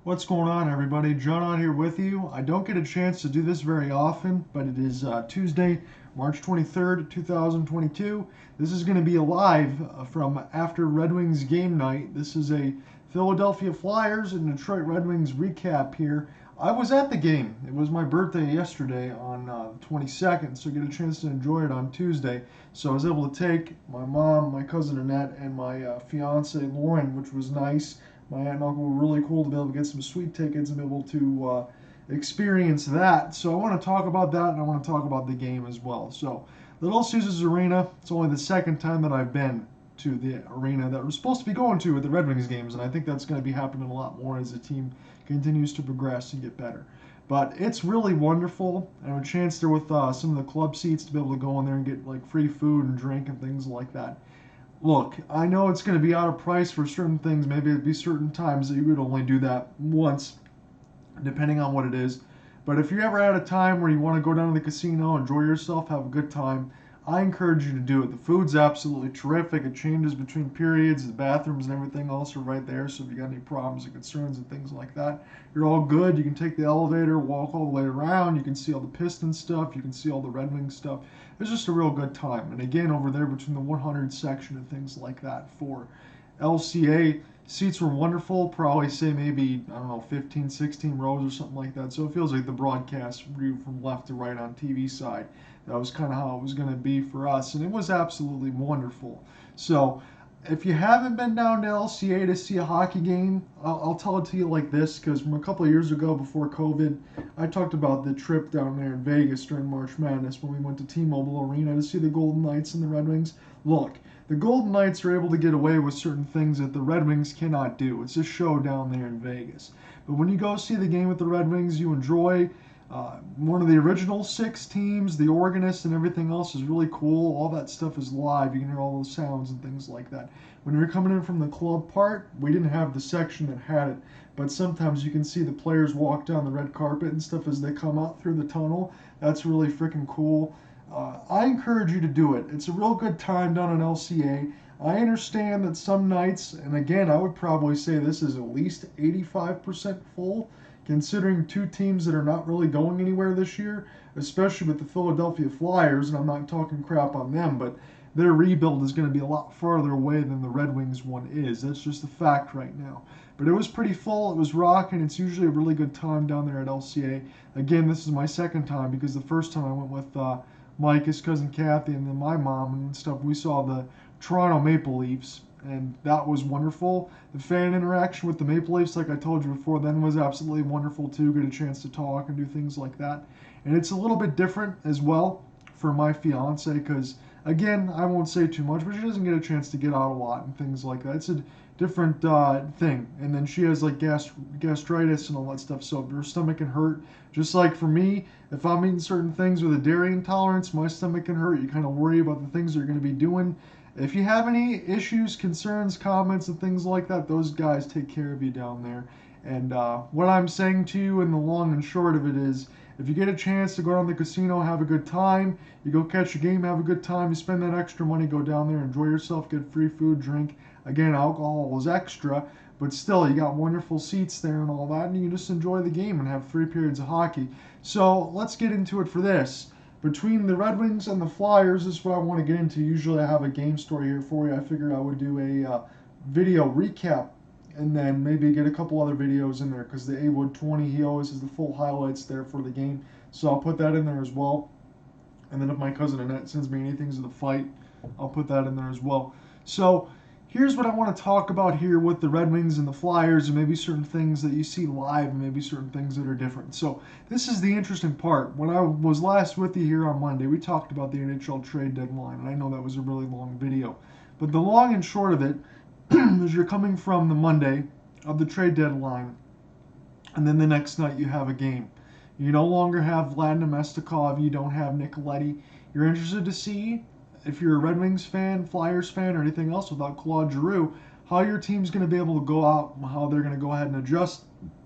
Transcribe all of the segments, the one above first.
What's going on, everybody? John on here with you. I don't get a chance to do this very often, but it is Tuesday, March 23rd, 2022. This is going to be a live from after Red Wings game night. This is a Philadelphia Flyers and Detroit Red Wings recap here. I was at the game. It was my birthday yesterday on the 22nd, so I get a chance to enjoy it on Tuesday. So I was able to take my mom, my cousin Annette, and my fiance Lauren, which was nice. My aunt and uncle were really cool to be able to get some sweet tickets and be able to experience that. So I want to talk about that, and I want to talk about the game as well. So Little Caesars Arena, it's only the second time that I've been to the arena that we're supposed to be going to at the Red Wings games, and I think that's going to be happening a lot more as the team continues to progress and get better. But it's really wonderful. I have a chance there with some of the club seats to be able to go in there and get like free food and drink and things like that. Look, I know it's going to be out of price for certain things. Maybe it'd be certain times that you would only do that once, depending on what it is. But if you're ever at a time where you want to go down to the casino, enjoy yourself, have a good time, I encourage you to do it. The food's absolutely terrific. It changes between periods. The bathrooms and everything else are right there. So if you got any problems and concerns and things like that, you're all good. You can take the elevator, walk all the way around. You can see all the Piston stuff. You can see all the Red Wings stuff. It's just a real good time. And again, over there between the 100 section and things like that for LCA, seats were wonderful. Probably say maybe, I don't know, 15, 16 rows or something like that. So it feels like the broadcast view from left to right on TV side. That was kind of how it was going to be for us, and it was absolutely wonderful. So if you haven't been down to LCA to see a hockey game, I'll tell it to you like this, because from a couple of years ago before COVID, I talked about the trip down there in Vegas during March Madness when we went to T-Mobile Arena to see the Golden Knights and the Red Wings. Look, the Golden Knights are able to get away with certain things that the Red Wings cannot do. It's a show down there in Vegas. But when you go see the game with the Red Wings, you enjoy one of the original 6 teams, the organist and everything else is really cool. All that stuff is live. You can hear all those sounds and things like that. When you're coming in from the club part, we didn't have the section that had it, but sometimes you can see the players walk down the red carpet and stuff as they come out through the tunnel. That's really freaking cool. I encourage you to do it. It's a real good time down in LCA. I understand that some nights, and again, I would probably say this is at least 85% full, considering 2 teams that are not really going anywhere this year, especially with the Philadelphia Flyers, and I'm not talking crap on them, but their rebuild is going to be a lot farther away than the Red Wings one is. That's just a fact right now. But it was pretty full. It was rocking. It's usually a really good time down there at LCA. Again, this is my second time because the first time I went with Mike, his cousin Kathy, and then my mom and stuff. We saw the Toronto Maple Leafs, and that was wonderful. The fan interaction with the Maple Leafs, like I told you before, then was absolutely wonderful too. Get a chance to talk and do things like that. And it's a little bit different as well for my fiance because, again, I won't say too much, but she doesn't get a chance to get out a lot and things like that. It's a different thing. And then she has like gastritis and all that stuff, so her stomach can hurt. Just like for me, if I'm eating certain things with a dairy intolerance, my stomach can hurt. You kind of worry about the things you're going to be doing. If you have any issues, concerns, comments, and things like that, those guys take care of you down there. And what I'm saying to you in the long and short of it is, if you get a chance to go down to the casino, have a good time, you go catch a game, have a good time, you spend that extra money, go down there, enjoy yourself, get free food, drink. Again, alcohol is extra, but still, you got wonderful seats there and all that, and you can just enjoy the game and have 3 periods of hockey. So let's get into it for this. Between the Red Wings and the Flyers, this is what I want to get into. Usually I have a game story here for you. I figured I would do a video recap and then maybe get a couple other videos in there because the A-Wood 20, he always has the full highlights there for the game. So I'll put that in there as well. And then if my cousin Annette sends me anything to the fight, I'll put that in there as well. So here's what I want to talk about here with the Red Wings and the Flyers and maybe certain things that you see live and maybe certain things that are different. So this is the interesting part. When I was last with you here on Monday, we talked about the NHL trade deadline, and I know that was a really long video. But the long and short of it is you're coming from the Monday of the trade deadline, and then the next night you have a game. You no longer have Vlad Namestnikov, you don't have Nicoletti. You're interested to see, if you're a Red Wings fan, Flyers fan, or anything else without Claude Giroux, how your team's going to be able to go out, how they're going to go ahead and adjust,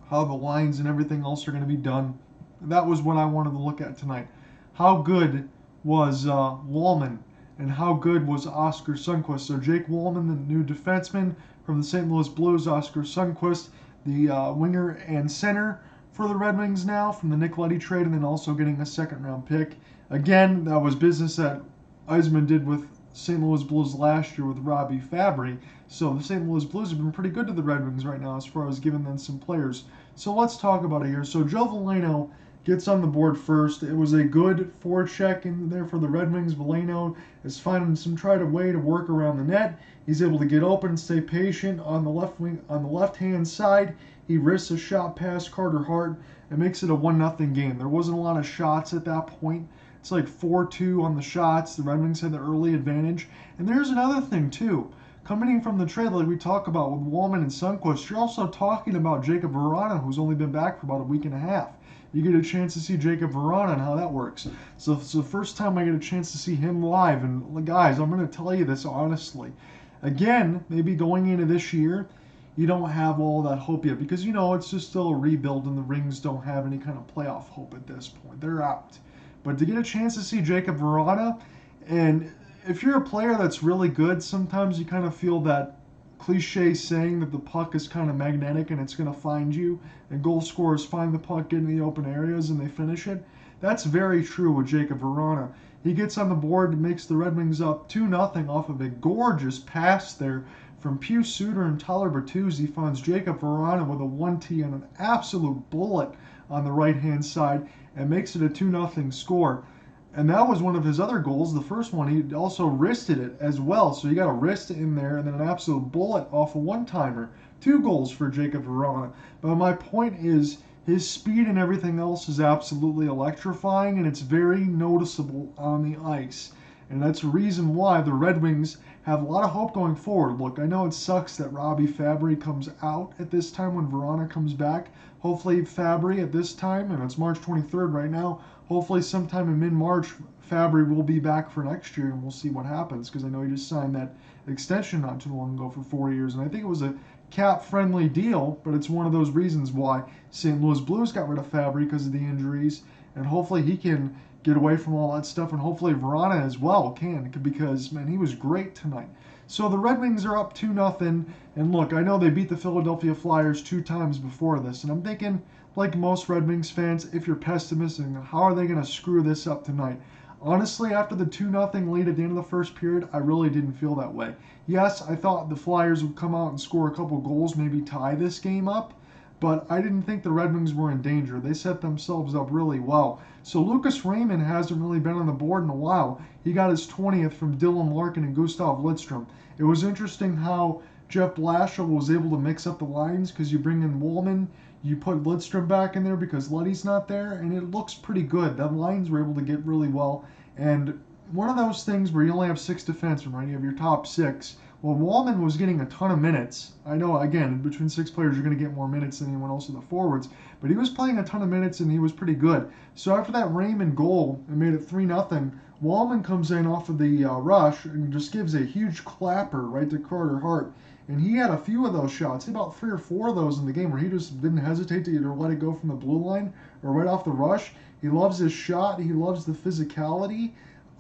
how the lines and everything else are going to be done. That was what I wanted to look at tonight. How good was Wallman, and how good was Oscar Sundqvist? So Jake Wallman, the new defenseman from the St. Louis Blues, Oscar Sundqvist, the winger and center for the Red Wings now from the Nicoletti trade, and then also getting a second-round pick. Again, that was business that Yzerman did with St. Louis Blues last year with Robbie Fabry. So the St. Louis Blues have been pretty good to the Red Wings right now as far as giving them some players. So let's talk about it here. So Joe Veleno gets on the board first. It was a good forecheck in there for the Red Wings. Veleno is finding some way to work around the net. He's able to get open and stay patient on the left wing, on the left-hand side. He risks a shot past Carter Hart and makes it a 1-0 game. There wasn't a lot of shots at that point. It's like 4-2 on the shots. The Red Wings had the early advantage. And there's another thing, too. Coming in from the trade like we talk about with Wallman and Sundqvist, you're also talking about Jacob Vrana, who's only been back for about a week and a half. You get a chance to see Jacob Vrana and how that works. So it's the first time I get a chance to see him live. And guys, I'm going to tell you this honestly. Again, maybe going into this year, you don't have all that hope yet because, it's just still a rebuild and the Rings don't have any kind of playoff hope at this point. They're out. But to get a chance to see Jacob Vrana, and if you're a player that's really good, sometimes you kind of feel that cliche saying that the puck is kind of magnetic and it's going to find you, and goal scorers find the puck, get in the open areas, and they finish it. That's very true with Jacob Vrana. He gets on the board and makes the Red Wings up 2-0 off of a gorgeous pass there from Pius Suter and Tyler Bertuzzi. Finds Jacob Vrana with a 1T and an absolute bullet on the right-hand side and makes it a 2-0 score. And that was one of his other goals. The first one, he also wristed it as well. So you got a wrist in there and then an absolute bullet off a one-timer. 2 goals for Jacob Vrana. But my point is, his speed and everything else is absolutely electrifying, and it's very noticeable on the ice. And that's the reason why the Red Wings have a lot of hope going forward. Look, I know it sucks that Robbie Fabry comes out at this time when Vrana comes back. Hopefully Fabry at this time, and it's March 23rd right now, hopefully sometime in mid-March, Fabry will be back for next year, and we'll see what happens, because I know he just signed that extension not too long ago for 4 years, and I think it was a cap-friendly deal, but it's one of those reasons why St. Louis Blues got rid of Fabry because of the injuries, and hopefully he can get away from all that stuff, and hopefully Vrana as well can, because, man, he was great tonight. So the Red Wings are up 2-0, and look, I know they beat the Philadelphia Flyers 2 times before this, and I'm thinking, like most Red Wings fans, if you're pessimistic, how are they going to screw this up tonight? Honestly, after the 2-0 lead at the end of the first period, I really didn't feel that way. Yes, I thought the Flyers would come out and score a couple goals, maybe tie this game up, but I didn't think the Red Wings were in danger. They set themselves up really well. So Lucas Raymond hasn't really been on the board in a while. He got his 20th from Dylan Larkin and Gustav Lidstrom. It was interesting how Jeff Blashill was able to mix up the lines because you bring in Wallman, you put Lidstrom back in there because Letty's not there, and it looks pretty good. The lines were able to get really well. And one of those things where you only have 6 defensemen, right? You have your top 6. Well, Wallman was getting a ton of minutes. I know, again, between 6 players, you're going to get more minutes than anyone else in the forwards. But he was playing a ton of minutes, and he was pretty good. So after that Raymond goal, it made it 3-0. Wallman comes in off of the rush and just gives a huge clapper right to Carter Hart. And he had a few of those shots, about 3 or 4 of those in the game where he just didn't hesitate to either let it go from the blue line or right off the rush. He loves his shot. He loves the physicality.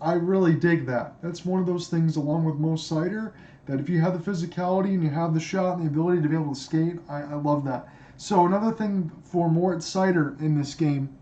I really dig that. That's one of those things, along with Mo Seider, that if you have the physicality and you have the shot and the ability to be able to skate, I love that. So another thing for Moritz Seider in this game,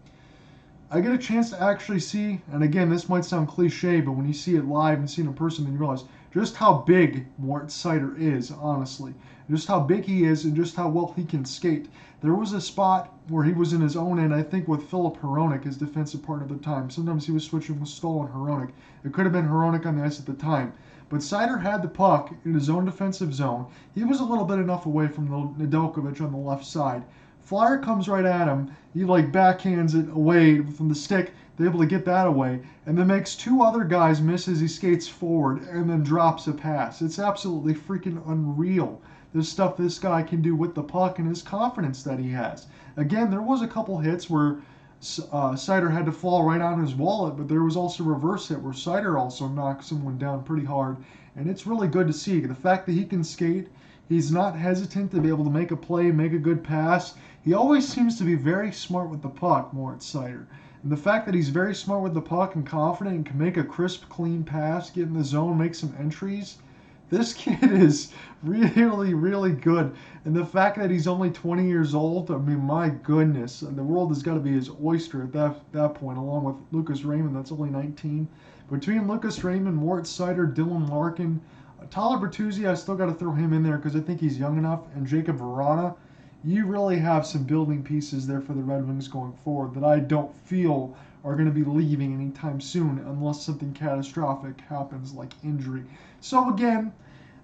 I get a chance to actually see, and again, this might sound cliche, but when you see it live and see it in person, then you realize just how big Moritz Seider is, honestly. Just how big he is and just how well he can skate. There was a spot where he was in his own end, I think, with Philip Hronek, his defensive partner at the time. Sometimes he was switching with Stahl and Hronek. It could have been Hronek on the ice at the time. But Seider had the puck in his own defensive zone. He was a little bit enough away from Nedeljkovic on the left side. Flyer comes right at him. He backhands it away from the stick. They're able to get that away. And then makes 2 other guys miss as he skates forward and then drops a pass. It's absolutely freaking unreal. The stuff this guy can do with the puck and his confidence that he has. Again, there was a couple hits where Seider had to fall right on his wallet, but there was also a reverse hit where Seider also knocked someone down pretty hard. And it's really good to see. The fact that he can skate, he's not hesitant to be able to make a play, make a good pass. He always seems to be very smart with the puck, Moritz Seider. And the fact that he's very smart with the puck and confident and can make a crisp, clean pass, get in the zone, make some entries, This kid is really, really good. And the fact that he's only 20 years old, I mean, my goodness. The world has got to be his oyster at that point, along with Lucas Raymond, that's only 19. Between Lucas Raymond, Mort Sider, Dylan Larkin, Tyler Bertuzzi, I still got to throw him in there because I think he's young enough, and Jacob Verana, you really have some building pieces there for the Red Wings going forward that I don't feel are going to be leaving anytime soon unless something catastrophic happens like injury. So again,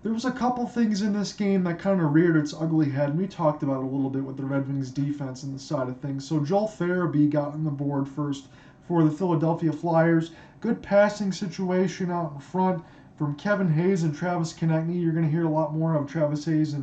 there was a couple things in this game that kind of reared its ugly head, and we talked about it a little bit with the Red Wings defense and the side of things. So Joel Farabee got on the board first for the Philadelphia Flyers. Good passing situation out in front from Kevin Hayes and Travis Konechny. You're going to hear a lot more of Kevin Hayes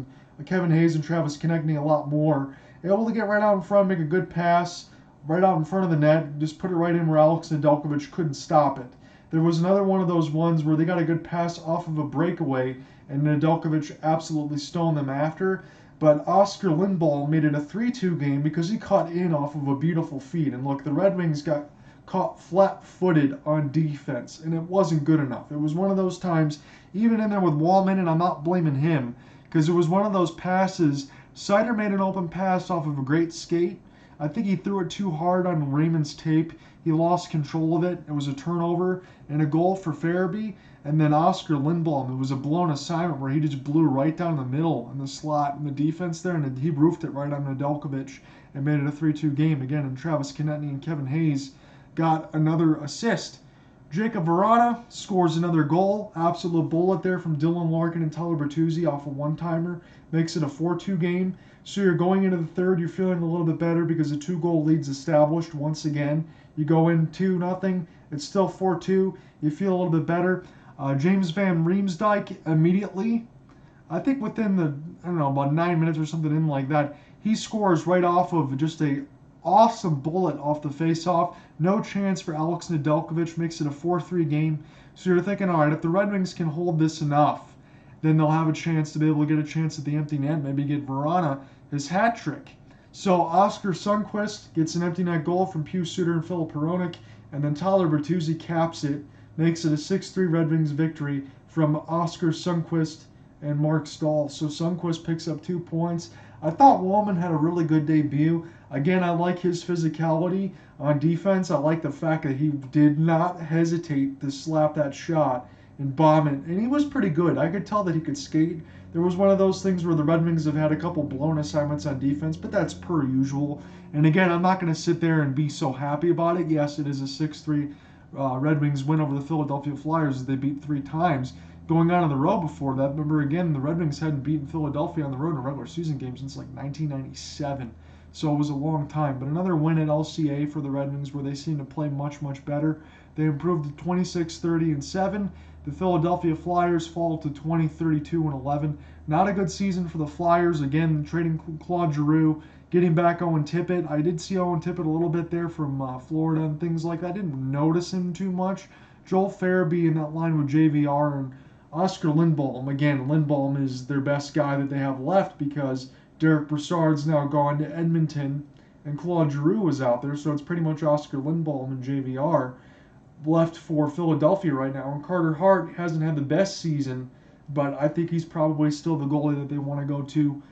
and Travis Konechny a lot more. Able to get right out in front, make a good pass right out in front of the net, just put it right in where Alex Nedeljkovic couldn't stop it. There was another one of those ones where they got a good pass off of a breakaway, and Nedeljkovic absolutely stoned them after. But Oscar Lindblom made it a 3-2 game because he caught in off of a beautiful feed. And look, the Red Wings got caught flat-footed on defense, and it wasn't good enough. It was one of those times, even in there with Wallman, and I'm not blaming him, because it was one of those passes. Sider made an open pass off of a great skate. I think he threw it too hard on Raymond's tape. He lost control of it. It was a turnover and a goal for Farabee. And then Oscar Lindblom, it was a blown assignment where he just blew right down the middle in the slot in the defense there, and he roofed it right on Nedeljkovic and made it a 3-2 game again. And Travis Konechny and Kevin Hayes got another assist. Jacob Verana scores another goal. Absolute bullet there from Dylan Larkin and Tyler Bertuzzi off a one-timer. Makes it a 4-2 game. So you're going into the third, you're feeling a little bit better because the 2-goal lead's established once again. You go in 2-0, it's still 4-2. You feel a little bit better. James Van Riemsdyk immediately, I think within about 9 minutes or something in like that, he scores right off of just a awesome bullet off the face-off. No chance for Alex Nedeljkovic, makes it a 4-3 game. So you're thinking, all right, if the Red Wings can hold this enough, then they'll have a chance to be able to get a chance at the empty net, maybe get Verana his hat trick. So Oscar Sundqvist gets an empty net goal from Pius Suter and Filip Hronek, and then Tyler Bertuzzi caps it, makes it a 6-3 Red Wings victory from Oscar Sundqvist and Mark Stahl. So Sundqvist picks up 2 points. I thought Wallman had a really good debut. Again, I like his physicality on defense. I like the fact that he did not hesitate to slap that shot and bomb it. And he was pretty good. I could tell that he could skate. There was one of those things where the Red Wings have had a couple blown assignments on defense, but that's per usual. And again, I'm not going to sit there and be so happy about it. Yes, it is a 6-3 Red Wings win over the Philadelphia Flyers that they beat 3 times. Going on the road before that, remember again, the Red Wings hadn't beaten Philadelphia on the road in a regular season game since like 1997. So it was a long time. But another win at LCA for the Red Wings where they seem to play much, much better. They improved to 26-30-7. The Philadelphia Flyers fall to 20-32-11. Not a good season for the Flyers. Again, trading Claude Giroux, getting back Owen Tippett. I did see Owen Tippett a little bit there from Florida and things like that. I didn't notice him too much. Joel Farabee in that line with JVR and Oscar Lindblom. Again, Lindblom is their best guy that they have left because Derek Brassard's now gone to Edmonton and Claude Giroux is out there. So it's pretty much Oscar Lindblom and JVR left for Philadelphia right now. And Carter Hart hasn't had the best season, but I think he's probably still the goalie that they want to go to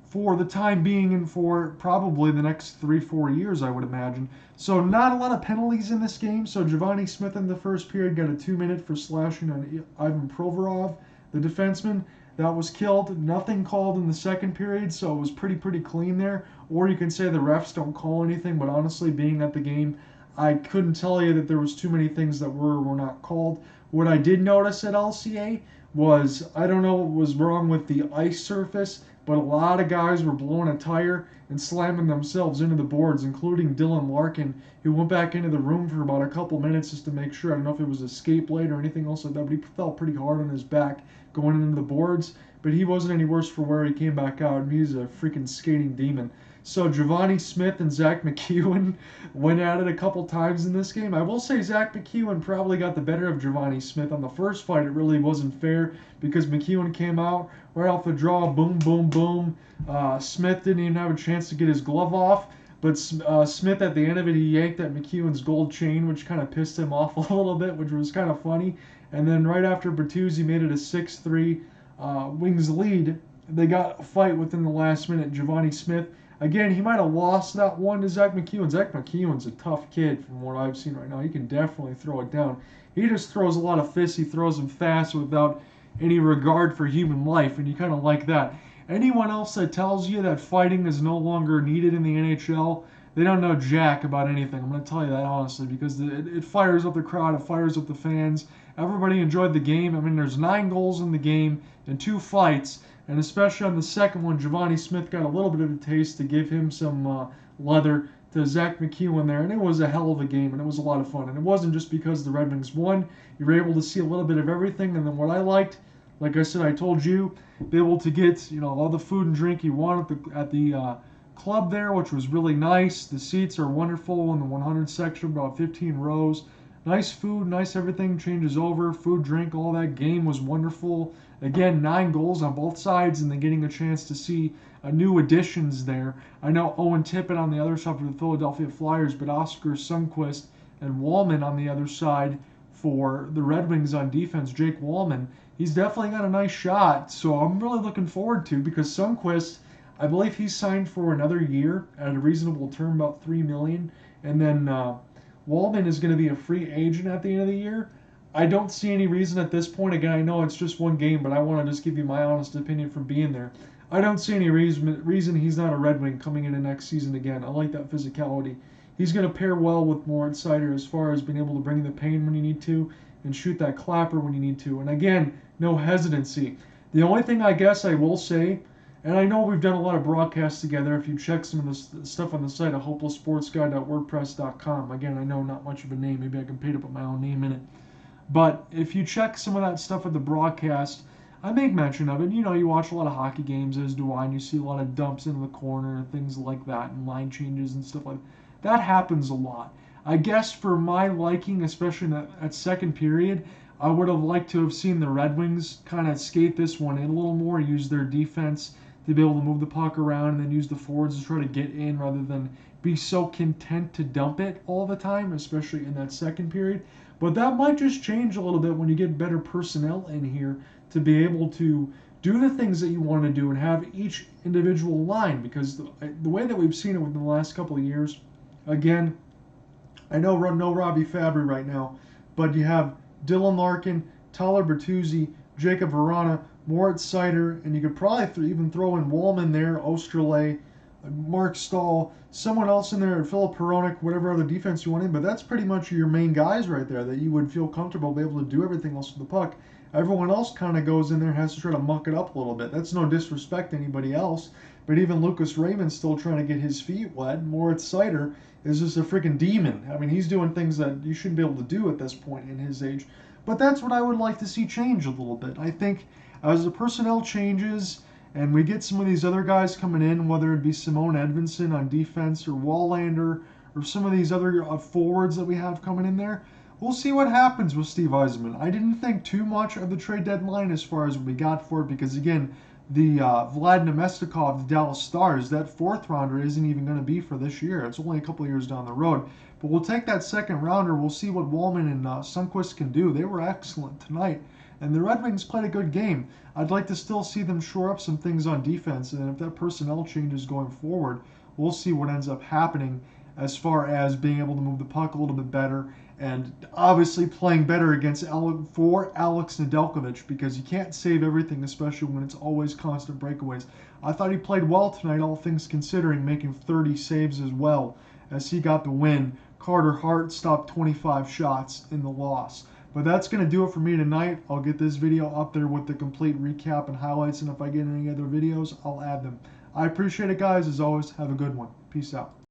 for the time being and for probably the next 3-4 years, I would imagine. So not a lot of penalties in this game. So Giovanni Smith in the first period got a 2-minute for slashing on Ivan Provorov, the defenseman. That was killed. Nothing called in the second period, so it was pretty clean there. Or you can say the refs don't call anything, but honestly, being at the game, I couldn't tell you that there was too many things that were or were not called. What I did notice at LCA was, I don't know what was wrong with the ice surface, but a lot of guys were blowing a tire and slamming themselves into the boards, including Dylan Larkin, who went back into the room for about a couple minutes just to make sure. I don't know if it was a skate blade or anything else like that, but he felt pretty hard on his back going into the boards. But he wasn't any worse for wear. He came back out, and he's a freaking skating demon. So Giovanni Smith and Zach McEwen went at it a couple times in this game. I will say Zach McEwen probably got the better of Giovanni Smith. On the first fight, it really wasn't fair because McEwen came out right off the draw, boom, boom, boom. Smith didn't even have a chance to get his glove off. But Smith, at the end of it, he yanked at McEwen's gold chain, which kind of pissed him off a little bit, which was kind of funny. And then right after Bertuzzi made it a 6-3 Wings lead, they got a fight within the last minute. Giovanni Smith, again, he might have lost that one to Zach McEwen. Zach McEwen's a tough kid from what I've seen right now. He can definitely throw it down. He just throws a lot of fists. He throws them fast without any regard for human life, and you kind of like that. Anyone else that tells you that fighting is no longer needed in the NHL, they don't know jack about anything. I'm going to tell you that honestly, because it fires up the crowd, it fires up the fans. Everybody enjoyed the game. I mean, there's 9 goals in the game and 2 fights, and especially on the second one, Giovanni Smith got a little bit of a taste to give him some leather to Zach McEwen there, and it was a hell of a game, and it was a lot of fun. And it wasn't just because the Red Wings won. You were able to see a little bit of everything, and then what I liked, like I said, I told you, be able to get all the food and drink you want at the club there, which was really nice. The seats are wonderful in the 100 section, about 15 rows. Nice food, nice everything changes over, food, drink, all that. Game was wonderful. Again, 9 goals on both sides, and then getting a chance to see new additions there. I know Owen Tippett on the other side for the Philadelphia Flyers, but Oscar Sundqvist and Wallman on the other side for the Red Wings on defense. Jake Wallman, he's definitely got a nice shot, so I'm really looking forward to, because Sundqvist, I believe he's signed for another year at a reasonable term, about $3 million, and then Wallman is going to be a free agent at the end of the year. I don't see any reason at this point. Again, I know it's just one game, but I want to just give you my honest opinion from being there. I don't see any reason he's not a Red Wing coming into next season again. I like that physicality. He's going to pair well with Moritz Seider as far as being able to bring the pain when you need to and shoot that clapper when you need to. And again, no hesitancy. The only thing I guess I will say, and I know we've done a lot of broadcasts together. If you check some of the stuff on the site at hopelesssportsguy.wordpress.com, again, I know not much of a name. Maybe I can paint up my own name in it. But if you check some of that stuff at the broadcast, I make mention of it. You watch a lot of hockey games, as do I, and you see a lot of dumps into the corner and things like that, and line changes and stuff like that. That happens a lot. I guess for my liking, especially in that second period, I would have liked to have seen the Red Wings kind of skate this one in a little more, use their defense to be able to move the puck around, and then use the forwards to try to get in rather than be so content to dump it all the time, especially in that second period. But that might just change a little bit when you get better personnel in here to be able to do the things that you want to do and have each individual line, because the way that we've seen it within the last couple of years, again, I know no Robbie Fabry right now, but you have Dylan Larkin, Tyler Bertuzzi, Jacob Verana, Moritz Seider, and you could probably even throw in Wallman there, Osterley, Mark Stahl, someone else in there, Philip Hronek, whatever other defense you want in, but that's pretty much your main guys right there that you would feel comfortable be able to do everything else with the puck. Everyone else kind of goes in there and has to try to muck it up a little bit. That's no disrespect to anybody else, but even Lucas Raymond's still trying to get his feet wet. Moritz Seider is just a freaking demon. I mean, he's doing things that you shouldn't be able to do at this point in his age. But that's what I would like to see change a little bit. I think as the personnel changes and we get some of these other guys coming in, whether it be Simone Edvinsson on defense or Wallander or some of these other forwards that we have coming in there, we'll see what happens with Steve Yzerman. I didn't think too much of the trade deadline as far as what we got for it, because again, the Vlad Nemestikov, the Dallas Stars, that 4th rounder isn't even going to be for this year. It's only a couple of years down the road. But we'll take that 2nd rounder. We'll see what Wallman and Sundqvist can do. They were excellent tonight. And the Red Wings played a good game. I'd like to still see them shore up some things on defense. And if that personnel changes going forward, we'll see what ends up happening as far as being able to move the puck a little bit better, and obviously playing better for Alex Nedeljkovic, because you can't save everything, especially when it's always constant breakaways. I thought he played well tonight, all things considering, making 30 saves as well as he got the win. Carter Hart stopped 25 shots in the loss. But that's going to do it for me tonight. I'll get this video up there with the complete recap and highlights, and if I get any other videos, I'll add them. I appreciate it, guys. As always, have a good one. Peace out.